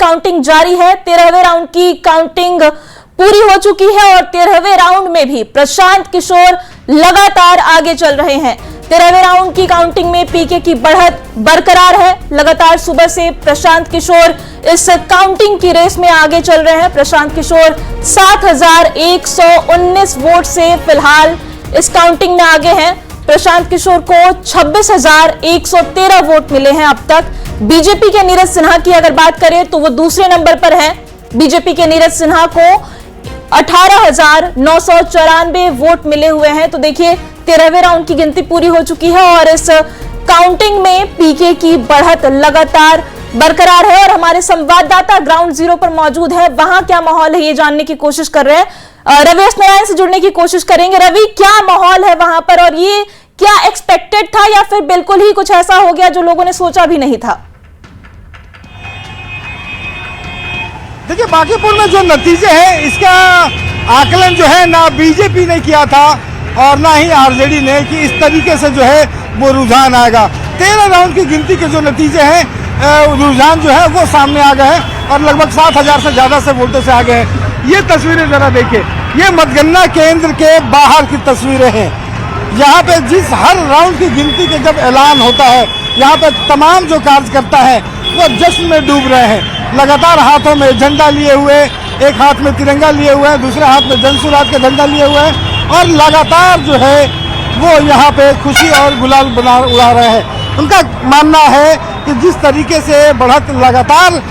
Counting जारी है। 13वें round की काउंटिंग पूरी हो चुकी है और 13वें राउंड में भी प्रशांत किशोर लगातार आगे चल रहे हैं। 13वें राउंड की काउंटिंग में पीके की बढ़त बरकरार है। लगातार सुबह से प्रशांत किशोर इस काउंटिंग की रेस में आगे चल रहे हैं। प्रशांत किशोर 7,119 वोट से फिलहाल इस काउंटिंग में आगे हैं। प्रशांत किशोर को 26,113 वोट मिले हैं अब तक। बीजेपी के नीरज सिन्हा की अगर बात करें तो वो दूसरे नंबर पर है। बीजेपी के नीरज सिन्हा को 18,994 वोट मिले हुए हैं। तो देखिए 13वें राउंड की गिनती पूरी हो चुकी है और इस काउंटिंग में पीके की बढ़त लगातार बरकरार है। और हमारे संवाददाता ग्राउंड जीरो पर मौजूद है, वहां क्या माहौल है ये जानने की कोशिश कर रहे हैं। रवि नारायण से जुड़ने की कोशिश करेंगे। रवि, क्या माहौल है वहां पर और ये क्या एक्सपेक्टेड था या फिर बिल्कुल ही कुछ ऐसा हो गया जो लोगों ने सोचा भी नहीं था? देखिए, बांकीपुर में जो नतीजे हैं इसका आकलन जो है ना बीजेपी ने किया था और ना ही आरजेडी ने कि इस तरीके से जो है वो रुझान आएगा। 13 राउंड की गिनती के जो नतीजे हैं रुझान जो है वो सामने आ गए हैं और लगभग 7,000 से ज्यादा से वोटों से आगे हैं। ये तस्वीरें जरा देखिए, ये मतगणना केंद्र के बाहर की तस्वीरें हैं। यहाँ पे जिस हर राउंड की गिनती के जब ऐलान होता है, यहाँ पे तमाम जो कार्यकर्ता है वो जश्न में डूब रहे हैं। लगातार हाथों में झंडा लिए हुए, एक हाथ में तिरंगा लिए हुए हैं, दूसरे हाथ में जनसुराज का झंडा लिए हुए हैं और लगातार जो है वो यहाँ पे खुशी और गुलाल उड़ा रहे हैं। उनका मानना है कि जिस तरीके से बढ़त लगातार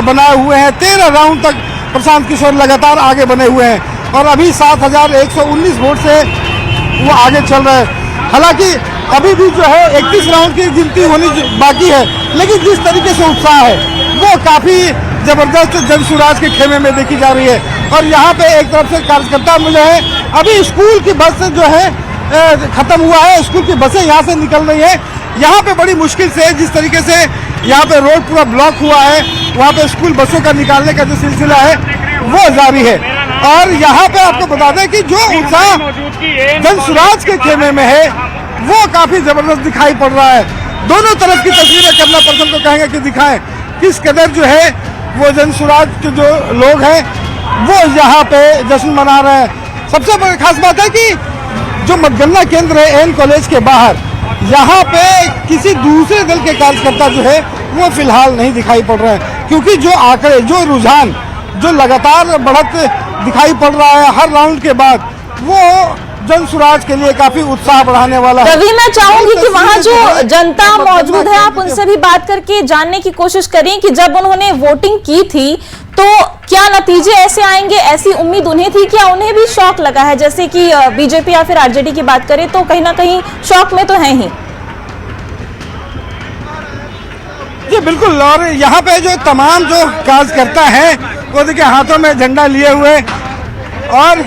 बनाए हुए हैं, 13 राउंड तक प्रशांत किशोर लगातार आगे बने हुए हैं और अभी 7,119 वोट से वो आगे चल रहे हैं। हालांकि अभी भी जो है 31 राउंड की गिनती होनी बाकी है, लेकिन जिस तरीके से उत्साह है वो काफी जबरदस्त जनसुराज के खेमे में देखी जा रही है। और यहाँ पे एक तरफ से कार्यकर्ता मिले हैं, अभी स्कूल की बस जो है खत्म हुआ है, स्कूल की बसें यहाँ से निकल रही है। यहाँ पे बड़ी मुश्किल से जिस तरीके से यहाँ पे रोड पूरा ब्लॉक हुआ है, वहाँ पे स्कूल बसों का निकालने का जो सिलसिला है वो जारी है। और यहाँ पे आपको बता दें कि जो उत्साह जनसुराज के खेमे में है वो काफी जबरदस्त दिखाई पड़ रहा है। दोनों तरफ की तस्वीरें कैमरा पर्सन को कहेंगे कि दिखाएं किस कदर जो है वो जनसुराज के जो लोग हैं वो यहाँ पे जश्न मना रहे हैं। सबसे बड़ी खास बात है कि जो मतगणना केंद्र है एन कॉलेज के बाहर, यहाँ पे किसी दूसरे दल के कार्यकर्ता जो है वो फिलहाल नहीं दिखाई पड़ रहे हैं, क्योंकि जो आंकड़े, जो रुझान जो लगातार बढ़त दिखाई पड़ रहा है हर राउंड के बाद, वो जनसुराज के लिए काफी उत्साह बढ़ाने वाला है। रवि, मैं चाहूंगी कि वहां जो जनता मौजूद है आप उनसे भी बात करके जानने की कोशिश करें कि जब उन्होंने वोटिंग की थी तो क्या नतीजे ऐसे आएंगे, ऐसी उम्मीद उन्हें थी? क्या उन्हें भी शौक लगा है? जैसे कि बीजेपी या फिर आरजेडी की बात करें तो कहीं ना कहीं शौक में तो है ही। जी बिल्कुल। और यहाँ पे जो तमाम जो कार्यकर्ता हैं वो देखिए हाथों में झंडा लिए हुए और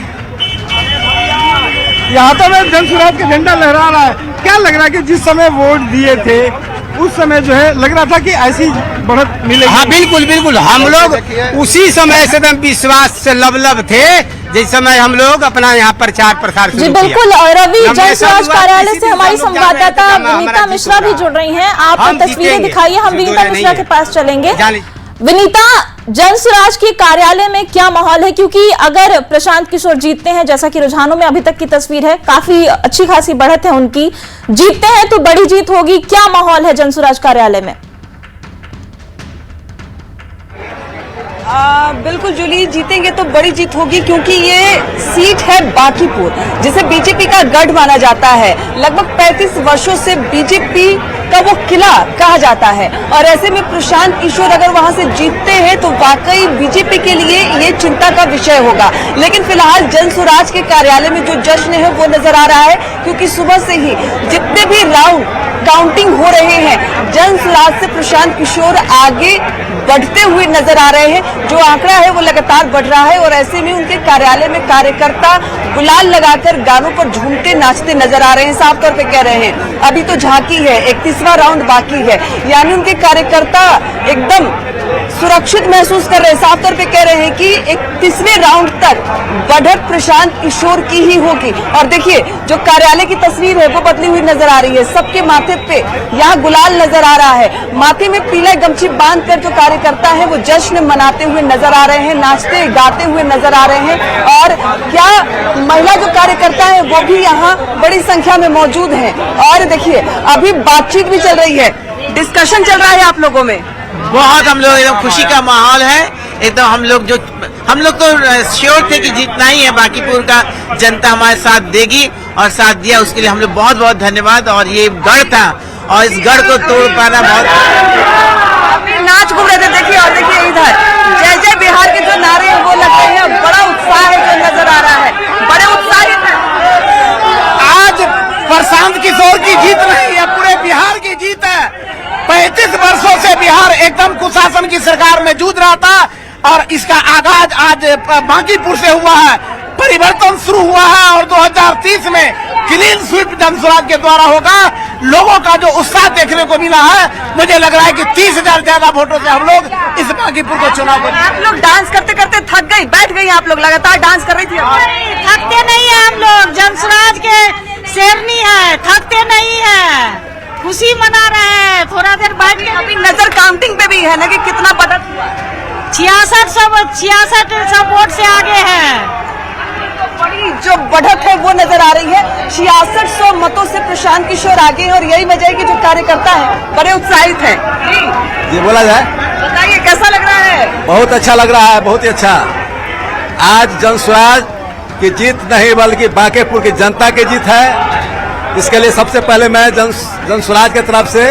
यहाँ तो में जनसुराज का झंडा लहरा रहा है। क्या लग रहा है कि जिस समय वोट दिए थे उस समय जो है लग रहा था कि ऐसी बढ़त मिलेगी? हाँ बिल्कुल बिल्कुल, हम लोग उसी समय से एकदम विश्वास से लबलब थे जिस समय हम लोग अपना यहाँ प्रचार प्रसार जी बिल्कुल। रवि, जनसुराज कार्यालय से हमारी संवाददाता विनीता मिश्रा भी जुड़ रही हैं। आप तस्वीरें दिखाइए, हम विनीता मिश्रा के पास चलेंगे। विनीता, जनसुराज के कार्यालय में क्या माहौल है? क्योंकि अगर प्रशांत किशोर जीतते हैं, जैसा कि रुझानों में अभी तक की तस्वीर है, काफी अच्छी खासी बढ़त है उनकी, जीतते हैं तो बड़ी जीत होगी। क्या माहौल है जनसुराज कार्यालय में? बिल्कुल जूली, जीतेंगे तो बड़ी जीत होगी क्योंकि ये सीट है बांकीपुर, जिसे बीजेपी का गढ़ माना जाता है। लगभग 35 वर्षों से बीजेपी का वो किला कहा जाता है और ऐसे में प्रशांत किशोर अगर वहां से जीतते हैं तो वाकई बीजेपी के लिए ये चिंता का विषय होगा। लेकिन फिलहाल जनसुराज के कार्यालय में जो जश्न है वो नजर आ रहा है, क्योंकि सुबह से ही जितने भी राउंड काउंटिंग हो रहे हैं, जनसुराज से प्रशांत किशोर आगे बढ़ते हुए नजर आ रहे हैं। जो आंकड़ा है वो लगातार बढ़ रहा है और ऐसे में उनके कार्यालय में कार्यकर्ता गुलाल लगाकर गानों पर झूमते नाचते नजर आ रहे हैं। साफ तौर पे कह रहे हैं अभी तो झांकी है, 31वां राउंड बाकी है, यानी उनके कार्यकर्ता एकदम सुरक्षित महसूस कर रहे हैं। साफ तौर पे कह रहे हैं कि 31वें राउंड तक बढ़त प्रशांत किशोर की ही होगी। और देखिए जो कार्यालय की तस्वीर है वो बदली हुई नजर आ रही है। सबके माथे पे यहाँ गुलाल नजर आ रहा है। माथे में पीला गमछी बांधकर जो कार्यकर्ता है वो जश्न मनाते हुए नजर आ रहे हैं, नाचते गाते हुए नजर आ रहे हैं। और क्या महिला जो कार्यकर्ता है वो भी यहाँ बड़ी संख्या में मौजूद है। और देखिए अभी बातचीत भी चल रही है, डिस्कशन चल रहा है आप लोगों में। बहुत हम लोग एकदम खुशी का माहौल है। एकदम हम लोग तो श्योर थे कि जीतना ही है, बांकीपुर का जनता हमारे साथ देगी और साथ दिया, उसके लिए हम लोग बहुत बहुत धन्यवाद। और ये गढ़ था और इस गढ़ को तोड़ पाना बहुत। नाच घूम रहे थे देखिए, और देखिए इधर जय जय बिहार के जो नारे हैं वो लग रहे हैं। बड़ा उत्साह है जो नजर आ रहा है, बड़े उत्साहित हैं। आज प्रशांत किशोर की जीत नहीं है, पूरे बिहार की जीत है। 35 वर्षों से बिहार एकदम कुशासन की सरकार में जूझ रहा था और इसका आगाज आज बांकीपुर से हुआ है। परिवर्तन शुरू हुआ है और 2030 में क्लीन स्वीप जनसुराज के द्वारा होगा। लोगों का जो उत्साह देखने को मिला है, मुझे लग रहा है कि 30,000 ज्यादा वोटों से हम लोग इस बांकीपुर को चुनाव करेंगे। आप लोग डांस करते करते थक गई, बैठ गई आप लोग, लगातार डांस कर रही थी। थकते नहीं है हम लोग, जनसुराज के शेरनी है, थकते नहीं है, खुशी मना रहे हैं। थोड़ा देर बैठ के अभी नजर काउंटिंग पे भी है ना कि कितना बढ़त हुआ। 66 वोट से आगे है। बड़ी जो बढ़त है वो नजर आ रही है। 6600 मतों से प्रशांत किशोर आगे हैं और यही वजह है कि जो कार्यकर्ता है बड़े उत्साहित हैं। ये बोला जाए, बताइए कैसा लग रहा है? बहुत अच्छा लग रहा है, बहुत ही अच्छा। आज जनसुराज की जीत नहीं बल्कि बांकीपुर की जनता की जीत है। इसके लिए सबसे पहले मैं जनसुराज की तरफ से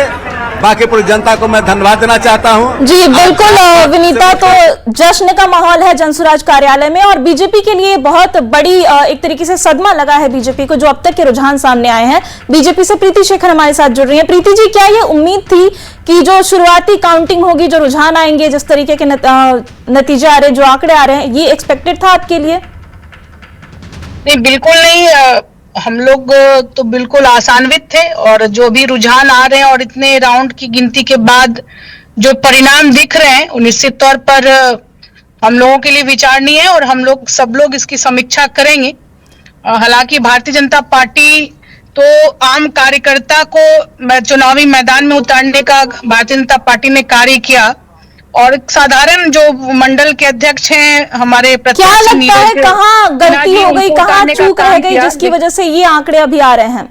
बांकीपुर जनता को मैं धन्यवाद देना चाहता हूं। जी बिल्कुल विनीता, तो जश्न का माहौल है जनसुराज कार्यालय में और बीजेपी के लिए बहुत बड़ी एक तरीके से सदमा लगा है बीजेपी को, जो अब तक के रुझान सामने आए हैं। बीजेपी से प्रीति शेखर हमारे साथ जुड़ रही हैं। प्रीति जी, क्या ये उम्मीद थी कि जो शुरुआती काउंटिंग होगी, जो रुझान आएंगे, जिस तरीके के नतीजे आ रहे हैं, जो आंकड़े आ रहे हैं, ये एक्सपेक्टेड था आपके लिए? नहीं, बिल्कुल नहीं। हम लोग तो बिल्कुल आशान्वित थे और जो भी रुझान आ रहे हैं और इतने राउंड की गिनती के बाद जो परिणाम दिख रहे हैं वो निश्चित तौर पर हम लोगों के लिए विचारणीय है और हम लोग सब लोग इसकी समीक्षा करेंगे। हालांकि भारतीय जनता पार्टी तो आम कार्यकर्ता को चुनावी मैदान में उतारने का भारतीय जनता पार्टी ने कार्य किया और साधारण जो मंडल के अध्यक्ष हैं हमारे, क्या लगता है कहाँ गलती हो गई, कहाँ चूक रह गई, जिसकी वजह से ये आंकड़े अभी आ रहे हैं?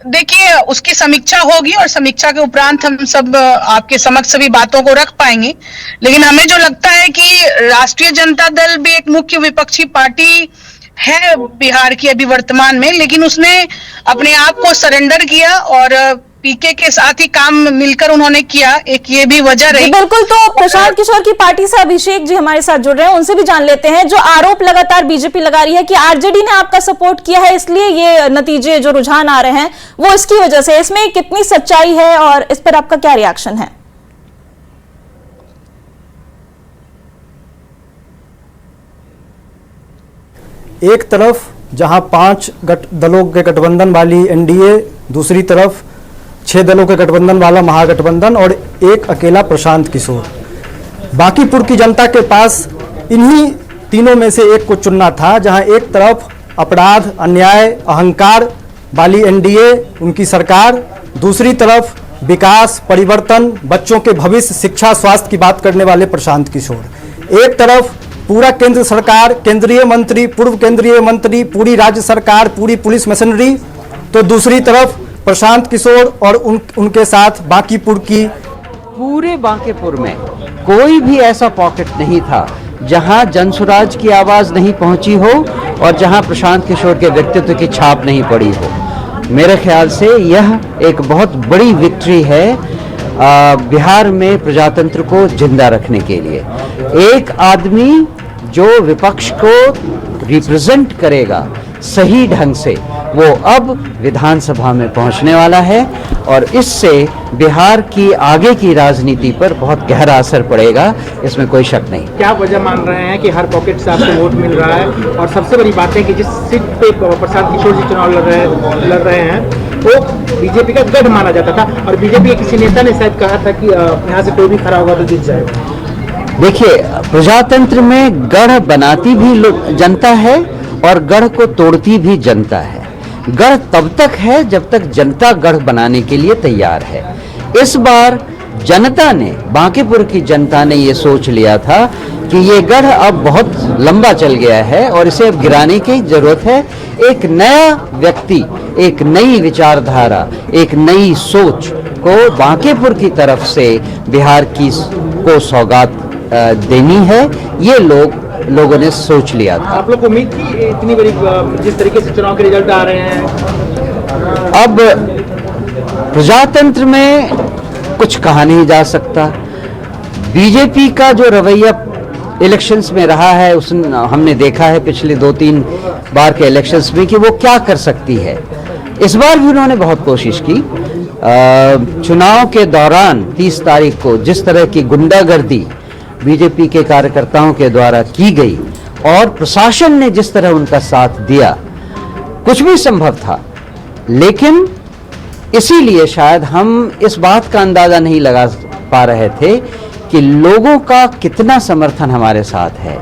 देखिए, उसकी समीक्षा होगी और समीक्षा के उपरांत हम सब आपके समक्ष सभी बातों को रख पाएंगे। लेकिन हमें जो लगता है कि राष्ट्रीय जनता दल भी एक मुख्य विपक्षी पार्टी है बिहार की अभी वर्तमान में, लेकिन उसने अपने आप को सरेंडर किया और पीके के साथ ही काम मिलकर उन्होंने किया। एक ये भी वजह रही। बिल्कुल, तो प्रशांत किशोर की पार्टी से अभिषेक जी हमारे साथ जुड़ रहे हैं, उनसे भी जान लेते हैं। जो आरोप लगातार बीजेपी लगा रही है कि आरजेडी ने आपका सपोर्ट किया है, इसलिए ये नतीजे जो रुझान आ रहे हैं वो इसकी वजह से, इसमें कितनी सच्चाई है और इस पर आपका क्या रिएक्शन है? एक तरफ जहां 5 दलों के गठबंधन वाली एनडीए, दूसरी तरफ 6 दलों के गठबंधन वाला महागठबंधन और एक अकेला प्रशांत किशोर। बांकीपुर की जनता के पास इन्हीं तीनों में से एक को चुनना था, जहां एक तरफ अपराध, अन्याय, अहंकार वाली एनडीए, उनकी सरकार, दूसरी तरफ विकास, परिवर्तन, बच्चों के भविष्य, शिक्षा, स्वास्थ्य की बात करने वाले प्रशांत किशोर। एक तरफ पूरा केंद्र सरकार, केंद्रीय मंत्री, पूर्व केंद्रीय मंत्री, पूरी राज्य सरकार, पूरी पुलिस मशीनरी, तो दूसरी तरफ प्रशांत किशोर और उनके साथ बांकीपुर की। पूरे बांकीपुर में कोई भी ऐसा पॉकेट नहीं था जहां जनसुराज की आवाज नहीं पहुंची हो और जहां प्रशांत किशोर के व्यक्तित्व की छाप नहीं पड़ी हो। मेरे ख्याल से यह एक बहुत बड़ी विक्ट्री है बिहार में प्रजातंत्र को जिंदा रखने के लिए। एक आदमी जो विपक्ष को रिप्रेजेंट करेगा सही ढंग से वो अब विधानसभा में पहुंचने वाला है और इससे बिहार की आगे की राजनीति पर बहुत गहरा असर पड़ेगा, इसमें कोई शक नहीं। क्या वजह मान रहे हैं कि हर पॉकेट से आपको वोट मिल रहा है? और सबसे बड़ी बात है कि जिस सीट पे प्रशांत किशोर जी चुनाव लड़ रहे हैं वो बीजेपी का गढ़ माना जाता था और बीजेपी के किसी नेता ने शायद कहा था कि यहाँ से कोई भी खड़ा होगा तो जीत जाएगा। देखिए, प्रजातंत्र में गढ़ बनाती भी जनता है और गढ़ को तोड़ती भी जनता है। गढ़ तब तक है जब तक जनता गढ़ बनाने के लिए तैयार है। इस बार जनता ने, बांकीपुर की जनता ने ये सोच लिया था कि ये गढ़ अब बहुत लंबा चल गया है और इसे अब गिराने की जरूरत है। एक नया व्यक्ति, एक नई विचारधारा, एक नई सोच को बांकीपुर की तरफ से बिहार की को सौगात देनी है, ये लोगों ने सोच लिया था। आप लोग को उम्मीद थी इतनी बड़ी, जिस तरीके से चुनाव के रिजल्ट आ रहे हैं? अब प्रजातंत्र में कुछ कहा नहीं जा सकता। बीजेपी का जो रवैया इलेक्शंस में रहा है हमने देखा है पिछले 2-3 बार के इलेक्शंस में कि वो क्या कर सकती है। इस बार भी उन्होंने बहुत कोशिश की। चुनाव के दौरान 30 तारीख को जिस तरह की गुंडागर्दी बीजेपी के कार्यकर्ताओं के द्वारा की गई और प्रशासन ने जिस तरह उनका साथ दिया, कुछ भी संभव था। लेकिन इसीलिए शायद हम इस बात का अंदाजा नहीं लगा पा रहे थे कि लोगों का कितना समर्थन हमारे साथ है।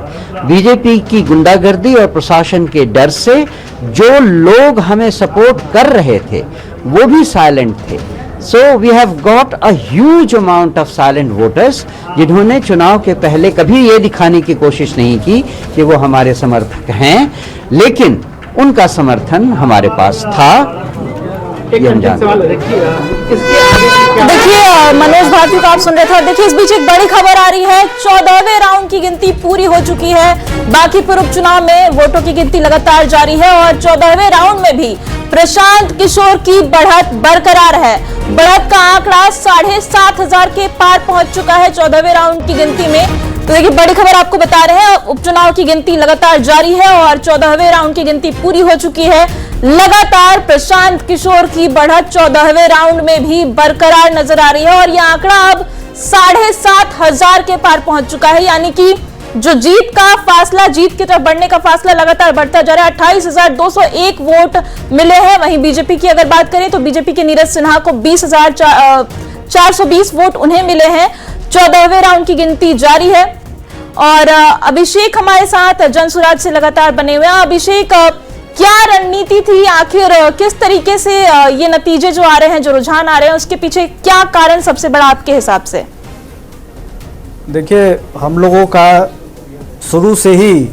बीजेपी की गुंडागर्दी और प्रशासन के डर से जो लोग हमें सपोर्ट कर रहे थे वो भी साइलेंट थे। So we have got a huge amount of silent voters जिन्होंने चुनाव के पहले कभी ये दिखाने की कोशिश नहीं की कि वो हमारे समर्थक हैं, लेकिन उनका समर्थन हमारे पास था। देखिए मनोज भारती को आप सुन रहे थे। देखिए इस बीच एक बड़ी खबर आ रही है, 14वें राउंड की गिनती पूरी हो चुकी है। बांकीपुर उपचुनाव में वोटों की गिनती लगातार जारी है और 14वें राउंड में भी प्रशांत किशोर की बढ़त बरकरार है। बढ़त का आंकड़ा 7,500 के पार पहुंच चुका है 14वें राउंड की गिनती में। तो देखिए बड़ी खबर आपको बता रहे हैं, उपचुनाव की गिनती लगातार जारी है और 14वें राउंड की गिनती पूरी हो चुकी है। लगातार प्रशांत किशोर की बढ़त 14वें राउंड में भी बरकरार नजर आ रही है और यह आंकड़ा अब 7,500 के पार पहुंच चुका है। यानी कि जो जीत का फासला, जीत की तरफ बढ़ने का फासला लगातार बढ़ता जा रहा है। 28,201 वोट मिले हैं। वहीं बीजेपी की अगर बात करें तो बीजेपी के नीरज सिन्हा को 20,420 वोट उन्हें मिले हैं। 14वें राउंड की गिनती जारी है और अभिषेक हमारे साथ जनसुराज से लगातार बने हुए हैं। अभिषेक, क्या रणनीति थी, आखिर किस तरीके से ये नतीजे जो आ रहे हैं, जो रुझान आ रहे हैं, उसके पीछे क्या कारण सबसे बड़ा आपके हिसाब से? देखिए, हम लोगों का शुरू से ही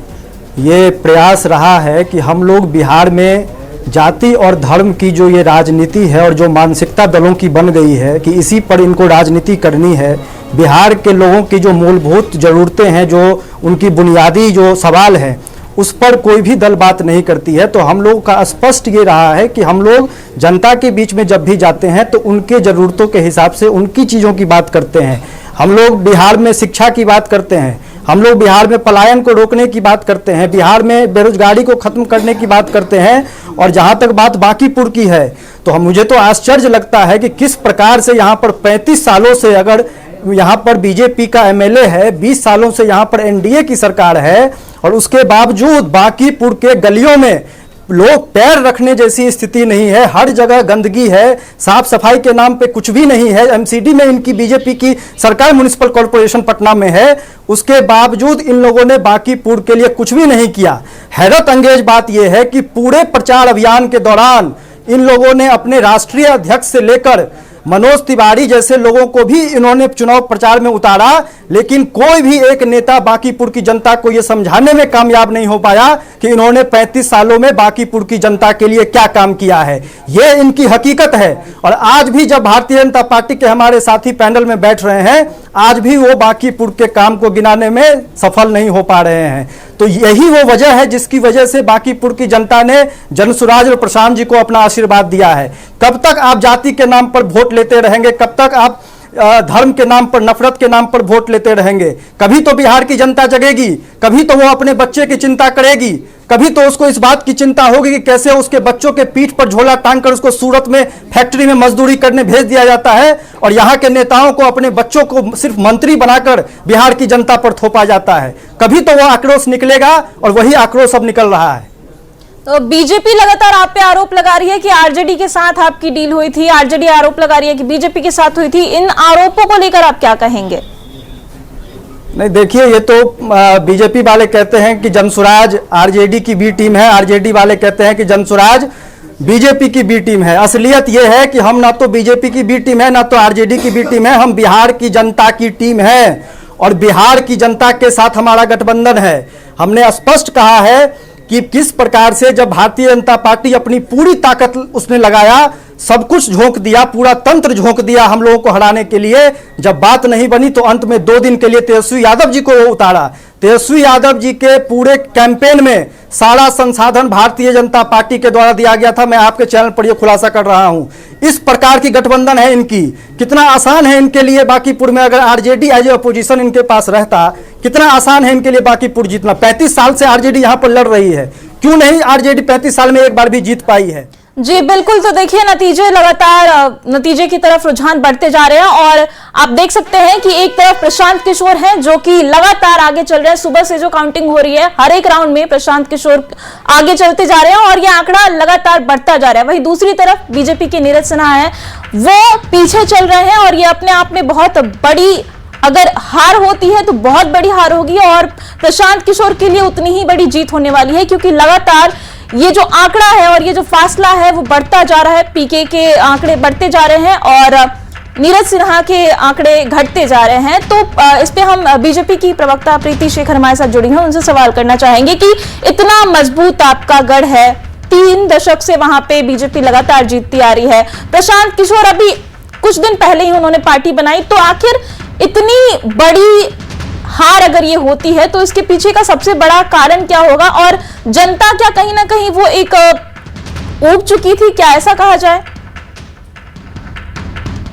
ये प्रयास रहा है कि हम लोग बिहार में जाति और धर्म की जो ये राजनीति है और जो मानसिकता दलों की बन गई है कि इसी पर इनको राजनीति करनी है, बिहार के लोगों की जो मूलभूत ज़रूरतें हैं, जो उनकी बुनियादी जो सवाल हैं, उस पर कोई भी दल बात नहीं करती है। तो हम लोग का स्पष्ट ये रहा है कि हम लोग जनता के बीच में जब भी जाते हैं तो उनके ज़रूरतों के हिसाब से उनकी चीज़ों की बात करते हैं। हम लोग बिहार में शिक्षा की बात करते हैं, हम लोग बिहार में पलायन को रोकने की बात करते हैं, बिहार में बेरोजगारी को खत्म करने की बात करते हैं। और जहां तक बात बांकीपुर की है तो मुझे तो आश्चर्य लगता है कि किस प्रकार से यहां पर 35 सालों से अगर यहाँ पर बीजेपी का एमएलए है, 20 सालों से यहाँ पर एनडीए की सरकार है और उसके बावजूद बांकीपुर के गलियों में लोग पैर रखने जैसी स्थिति नहीं है। हर जगह गंदगी है, साफ सफाई के नाम पे कुछ भी नहीं है। एमसीडी में इनकी बीजेपी की सरकार म्युनिसिपल कॉर्पोरेशन पटना में है, उसके बावजूद इन लोगों ने बांकीपुर के लिए कुछ भी नहीं किया। हैरत अंगेज बात यह है कि पूरे प्रचार अभियान के दौरान इन लोगों ने अपने राष्ट्रीय अध्यक्ष से लेकर मनोज तिवारी जैसे लोगों को भी इन्होंने चुनाव प्रचार में उतारा, लेकिन कोई भी एक नेता बांकीपुर की जनता को यह समझाने में कामयाब नहीं हो पाया कि इन्होंने 35 सालों में बांकीपुर की जनता के लिए क्या काम किया है। यह इनकी हकीकत है। और आज भी जब भारतीय जनता पार्टी के हमारे साथी पैनल में बैठ रहे हैं, आज भी वो बांकीपुर के काम को गिनाने में सफल नहीं हो पा रहे हैं। तो यही वो वजह है जिसकी वजह से बांकीपुर की जनता ने जनसुराज और प्रशांत जी को अपना आशीर्वाद दिया है। कब तक आप जाति के नाम पर वोट लेते रहेंगे, कब तक आप धर्म के नाम पर, नफरत के नाम पर वोट लेते रहेंगे। कभी तो बिहार की जनता जगेगी, कभी तो वो अपने बच्चे की चिंता करेगी, कभी तो उसको इस बात की चिंता होगी कि कैसे उसके बच्चों के पीठ पर झोला टांग कर उसको सूरत में फैक्ट्री में मजदूरी करने भेज दिया जाता है और यहाँ के नेताओं को अपने बच्चों को सिर्फ मंत्री बनाकर बिहार की जनता पर थोपा जाता है। कभी तो वो आक्रोश निकलेगा और वही आक्रोश अब निकल रहा है। तो बीजेपी लगातार आप पे आरोप लगा रही है कि आरजेडी के साथ आपकी डील हुई थी, आरजेडी आरोप लगा रही है कि बीजेपी के साथ हुई थी। इन आरोपों को लेकर आप क्या कहेंगे? नहीं, देखिए, ये तो बीजेपी वाले कहते हैं कि जनसुराज आरजेडी की बी टीम है, आरजेडी वाले कहते हैं कि जनसुराज बीजेपी की बी टीम है। असलियत ये है कि हम ना तो बीजेपी की बी टीम है ना तो आरजेडी की बी टीम है, हम बिहार की जनता की टीम है और बिहार की जनता के साथ हमारा गठबंधन है। हमने स्पष्ट कहा है कि किस प्रकार से जब भारतीय जनता पार्टी अपनी पूरी ताकत उसने लगाया, सब कुछ झोंक दिया, पूरा तंत्र झोंक दिया हम लोगों को हराने के लिए, जब बात नहीं बनी तो अंत में 2 दिन के लिए तेजस्वी यादव जी को उतारा। तेजस्वी यादव जी के पूरे कैंपेन में सारा संसाधन भारतीय जनता पार्टी के द्वारा दिया गया था। मैं आपके चैनल पर यह खुलासा कर रहा हूं। इस प्रकार की गठबंधन है इनकी। कितना आसान है इनके लिए बांकीपुर में अगर आरजेडी एज ए अपोजिशन इनके पास रहता, कितना आसान है इनके लिए बांकीपुर जीतना। 35 साल से आरजेडी यहां पर लड़ रही है, क्यों नहीं आरजेडी 35 साल में एक बार भी जीत पाई है? जी बिल्कुल। तो देखिए, नतीजे लगातार नतीजे की तरफ रुझान बढ़ते जा रहे हैं और आप देख सकते हैं कि एक तरफ प्रशांत किशोर हैं जो कि लगातार आगे चल रहे हैं। सुबह से जो काउंटिंग हो रही है, हर एक राउंड में प्रशांत किशोर आगे चलते जा रहे हैं और यह आंकड़ा लगातार बढ़ता जा रहा है। वहीं दूसरी तरफ बीजेपी के नीरज सिन्हा है, वो पीछे चल रहे हैं और ये अपने आप में बहुत बड़ी, अगर हार होती है तो बहुत बड़ी हार होगी और प्रशांत किशोर के लिए उतनी ही बड़ी जीत होने वाली है, क्योंकि लगातार ये जो आंकड़ा है और ये जो फासला है वो बढ़ता जा रहा है। पीके के आंकड़े बढ़ते जा रहे हैं और नीरज सिन्हा के आंकड़े घटते जा रहे हैं। तो इस पे हम बीजेपी की प्रवक्ता प्रीति शेखर हमारे साथ जुड़ी हैं, उनसे सवाल करना चाहेंगे कि इतना मजबूत आपका गढ़ है, 3 दशक से वहां पे बीजेपी लगातार जीतती आ रही है। प्रशांत किशोर अभी कुछ दिन पहले ही उन्होंने पार्टी बनाई, तो आखिर इतनी बड़ी हार अगर ये होती है तो इसके पीछे का सबसे बड़ा कारण क्या होगा और जनता क्या कहीं ना कहीं वो एक ऊब चुकी थी, क्या ऐसा कहा जाए?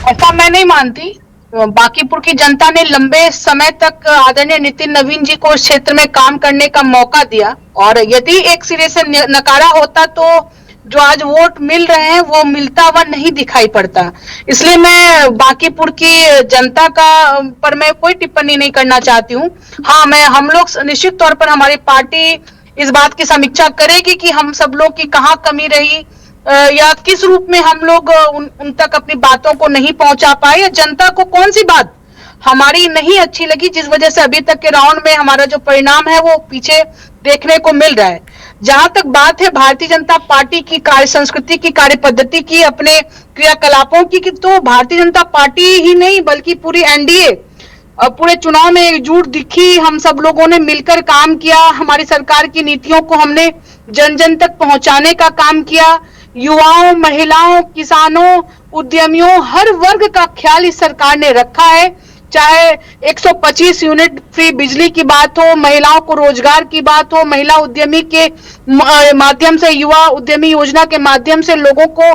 ऐसा मैं नहीं मानती। बांकीपुर की जनता ने लंबे समय तक आदरणीय नितिन नवीन जी को इस क्षेत्र में काम करने का मौका दिया और यदि एक सिरे से नकारा होता तो जो आज वोट मिल रहे हैं वो मिलता हुआ नहीं दिखाई पड़ता। इसलिए मैं बांकीपुर की जनता का पर मैं कोई टिप्पणी नहीं करना चाहती हूँ। हाँ, हम लोग निश्चित तौर पर हमारी पार्टी इस बात की समीक्षा करेगी कि हम सब लोग की कहाँ कमी रही या किस रूप में हम लोग उन तक अपनी बातों को नहीं पहुंचा पाए या जनता को कौन सी बात हमारी नहीं अच्छी लगी जिस वजह से अभी तक के राउंड में हमारा जो परिणाम है वो पीछे देखने को मिल रहा है। जहां तक बात है भारतीय जनता पार्टी की कार्य संस्कृति की, कार्य पद्धति की, अपने क्रियाकलापों की, तो भारतीय जनता पार्टी ही नहीं बल्कि पूरी एनडीए पूरे चुनाव में एकजुट दिखी। हम सब लोगों ने मिलकर काम किया, हमारी सरकार की नीतियों को हमने जन जन तक पहुंचाने का काम किया। युवाओं, महिलाओं, किसानों, उद्यमियों, हर वर्ग का ख्याल इस सरकार ने रखा है। चाहे 125 यूनिट फ्री बिजली की बात हो, महिलाओं को रोजगार की बात हो, महिला उद्यमी के माध्यम से, युवा उद्यमी योजना के माध्यम से लोगों को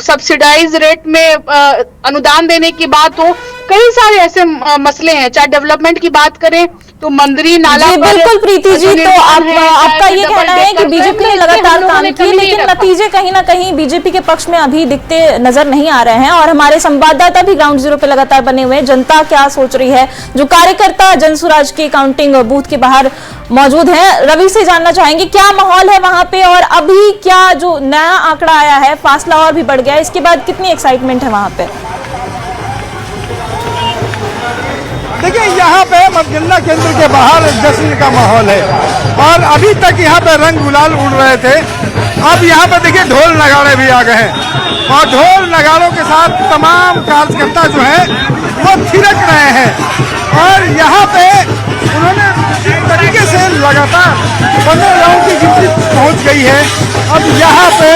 सब्सिडाइज रेट में अनुदान देने की बात हो, कई सारे ऐसे मसले हैं। चाहे डेवलपमेंट की बात करें तो मंदिरी नाला बिल्कुल प्रीति जी, तो आपका ये कहना है कि बीजेपी ने लगातार काम किए लेकिन नतीजे कहीं ना कहीं बीजेपी के पक्ष में अभी दिखते नजर नहीं आ रहे हैं और हमारे संवाददाता भी ग्राउंड जीरो पे लगातार बने हुए हैं। जनता क्या सोच रही है, जो कार्यकर्ता जनसुराज के काउंटिंग बूथ के बाहर मौजूद हैं, रवि से जानना चाहेंगे क्या माहौल है वहां पे और अभी क्या जो नया आंकड़ा आया है, फासला और भी बढ़ गया है, इसके बाद कितनी एक्साइटमेंट है वहां पे? देखिए, यहाँ पे मतगणना केंद्र के बाहर जश्न का माहौल है और अभी तक यहाँ पे रंग गुलाल उड़ रहे थे। अब यहाँ पे देखिए ढोल नगाड़े भी आ गए हैं और ढोल नगाड़ों के साथ तमाम कार्यकर्ता जो है वो थिरक रहे हैं और यहाँ पे उन्होंने एक तरीके से लगातार 15 राउंड की गिनती पहुँच गई है। अब यहाँ पे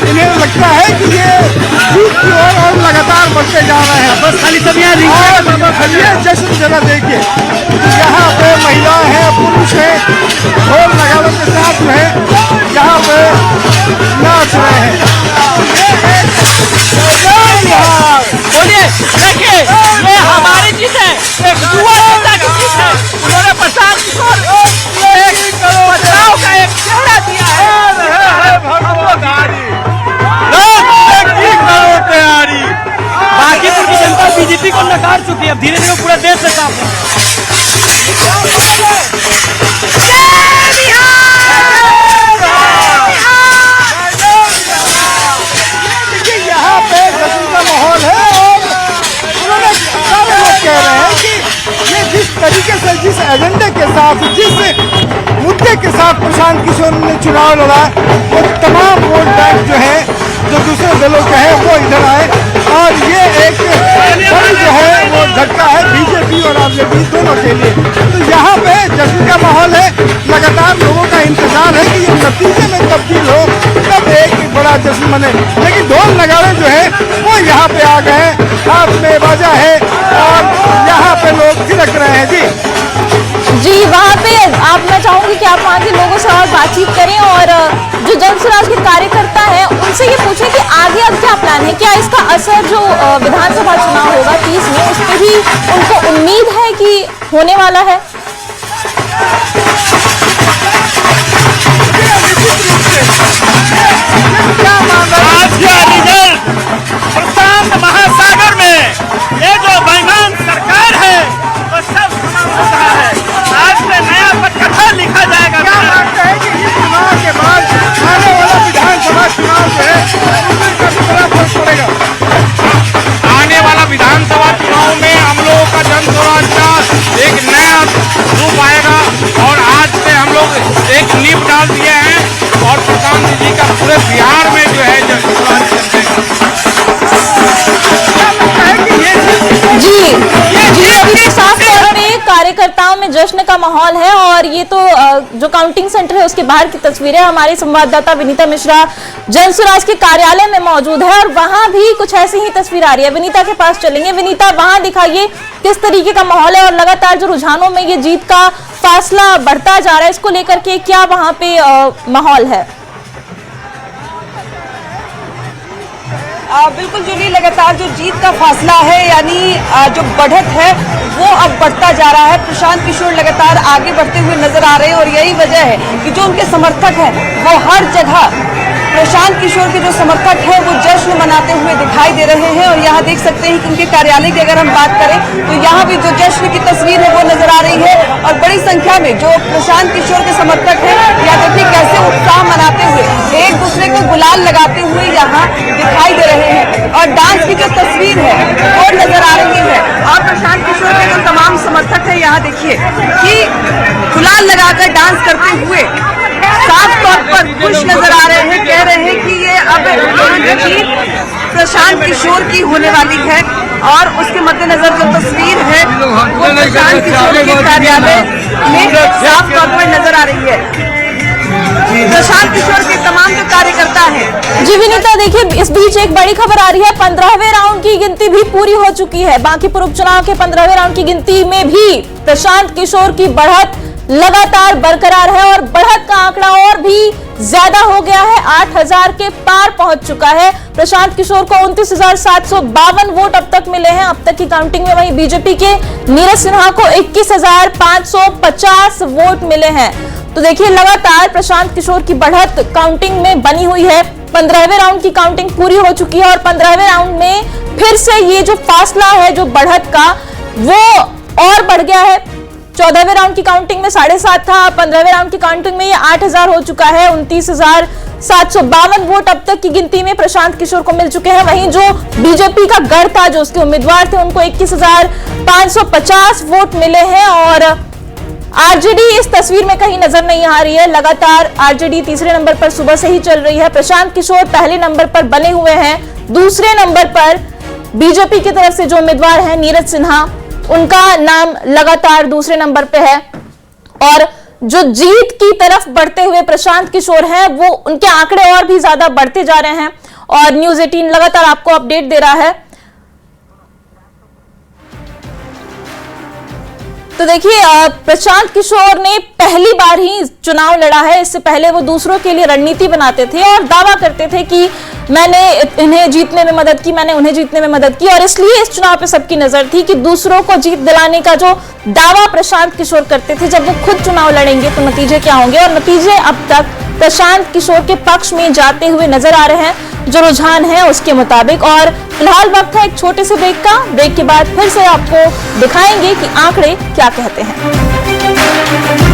इन्हें लगता है कि ये जीत की ओर और लगातार बढ़ते जा रहे हैं। बस खाली सब यहाँ जश्न जरा देखिए, यहाँ पे महिलाएं हैं, पुरुष हैं, ढोल नगाड़ों के साथ जो है यहाँ पे नाच रहे हैं। बोलिए, देखिए देश से कांप रहा यहाँ पे जश्न का माहौल है और उन्होंने सारे लोग कह रहे हैं कि ये जिस तरीके से जिस एजेंडे के साथ जिस मुद्दे के साथ प्रशांत किशोर ने चुनाव लड़ा वो तमाम वोट बैंक जो है जो दूसरे दलों के हैं वो इधर आए और ये एक बड़ी जो है वो झटका है बीजेपी और आरजेडी दोनों के लिए। तो यहाँ पे जश्न का माहौल है, लगातार लोगों का इंतजार है कि ये नतीजे में तब्दील हो तब एक बड़ा जश्न मने, लेकिन ढोल नगाड़े जो है वो यहाँ पे आ गए हैं, हाथ में बाजा है और यहाँ पे लोग थिरक रहे हैं। जी वहाँ पे आप, मैं चाहूंगी कि आप वहाँ के लोगों से और बातचीत करें और जो जनसुराज के कार्यकर्ता हैं उनसे ये पूछें कि आगे अब क्या प्लान है, क्या इसका असर जो विधानसभा चुनाव होगा 30 में उस पर भी उनको उम्मीद है कि होने वाला है। आज का रिजल्ट प्रशांत महासागर में ये जो बेईमान सरकार है वो सब समाप्त हो रहा है। आज से नया पटकथा लिखा जाएगा। क्या लगता है कि इस चुनाव के बाद आने वाला विधानसभा चुनाव जो है उसमें काफी बड़ा फर्क पड़ेगा? आने वाला विधानसभा चुनाव में हम लोगों का जनसुराज का एक नया रूप आएगा और आज से हम लोग एक नींव डाल दिए हैं और प्रशांत जी का पूरे बिहार में जो है जनसुराज जी अभी तो साफ तौर पे कार्यकर्ताओं में जश्न का माहौल है और ये तो जो काउंटिंग सेंटर है उसके बाहर की तस्वीरें, हमारी संवाददाता विनीता मिश्रा जनसुराज के कार्यालय में मौजूद है और वहां भी कुछ ऐसी ही तस्वीर आ रही है। विनीता के पास चलेंगे। विनीता, वहां दिखाइए किस तरीके का माहौल है और लगातार जो रुझानों में ये जीत का फासला बढ़ता जा रहा है, इसको लेकर के क्या वहां पे माहौल है? बिल्कुल जूली, लगातार जो जीत का फासला है यानी जो बढ़त है वो अब बढ़ता जा रहा है। प्रशांत किशोर लगातार आगे बढ़ते हुए नजर आ रहे हैं और यही वजह है कि जो उनके समर्थक हैं वो हर जगह प्रशांत किशोर के जो समर्थक हैं वो जश्न मनाते हुए दिखाई दे रहे हैं। और यहाँ देख सकते हैं कि उनके कार्यालय की अगर हम बात करें तो यहाँ भी जो जश्न की तस्वीर है वो नजर आ रही है और बड़ी संख्या में जो प्रशांत किशोर के समर्थक हैं यहाँ देखिए कैसे उत्साह मनाते हुए एक दूसरे को गुलाल लगाते हुए यहाँ दिखाई दे रहे हैं। और डांस की जो तस्वीर है वो नजर आ रही है और प्रशांत किशोर के जो तमाम समर्थक है यहाँ देखिए कि गुलाल लगाकर डांस करते हुए साफ तौर पर खुश नजर आ रहे हैं, कह रहे हैं कि ये अब जीत प्रशांत किशोर की होने वाली है। और उसके मद्देनजर जो तस्वीर है वो प्रशांत किशोर के कार्यालय में साफ तौर पर नजर आ रही है। प्रशांत किशोर के तमाम जो कार्यकर्ता हैं। जी विनीता, देखिए इस बीच एक बड़ी खबर आ रही है, 15वें राउंड की गिनती भी पूरी हो चुकी है। बांकीपुर उपचुनाव के 15वें राउंड की गिनती में भी प्रशांत किशोर की बढ़त लगातार बरकरार है और बढ़त का आंकड़ा और भी ज्यादा हो गया है, 8000 के पार पहुंच चुका है। प्रशांत किशोर को 29,752 वोट अब तक मिले हैं अब तक की काउंटिंग में। वहीं बीजेपी के नीरज सिन्हा को 21,550 वोट मिले हैं। तो देखिए लगातार प्रशांत किशोर की बढ़त काउंटिंग में बनी हुई है। 15वें राउंड की काउंटिंग पूरी हो चुकी है और 15वें राउंड में फिर से ये जो फासला है जो बढ़त का वो और बढ़ गया है। 14वें राउंड की काउंटिंग में 7.5 था, 15वें राउंड की काउंटिंग में ये 8000 हो चुका है। 29,752 वोट अब तक की गिनती में प्रशांत किशोर को मिल चुके हैं। वहीं जो बीजेपी का गढ़ था, जो उसके उम्मीदवार थे, उनको 21,550 वोट मिले हैं और आरजेडी इस तस्वीर में कहीं नजर नहीं आ रही है। लगातार आरजेडी तीसरे नंबर पर सुबह से ही चल रही है। प्रशांत किशोर पहले नंबर पर बने हुए हैं। दूसरे नंबर पर बीजेपी की तरफ से जो उम्मीदवार हैं नीरज सिन्हा, उनका नाम लगातार दूसरे नंबर पे है। और जो जीत की तरफ बढ़ते हुए प्रशांत किशोर हैं, वो उनके आंकड़े और भी ज्यादा बढ़ते जा रहे हैं और न्यूज़ 18 लगातार आपको अपडेट दे रहा है। तो देखिए प्रशांत किशोर ने पहली बार ही चुनाव लड़ा है। इससे पहले वो दूसरों के लिए रणनीति बनाते थे और दावा करते थे कि मैंने इन्हें जीतने में मदद की, मैंने उन्हें जीतने में मदद की। और इसलिए इस चुनाव पे सबकी नजर थी कि दूसरों को जीत दिलाने का जो दावा प्रशांत किशोर करते थे, जब वो खुद चुनाव लड़ेंगे तो नतीजे क्या होंगे। और नतीजे अब तक प्रशांत किशोर के पक्ष में जाते हुए नजर आ रहे हैं, जो रुझान है उसके मुताबिक। और फिलहाल वक्त है एक छोटे से ब्रेक का। ब्रेक के बाद फिर से आपको दिखाएंगे कि आंकड़े क्या कहते हैं।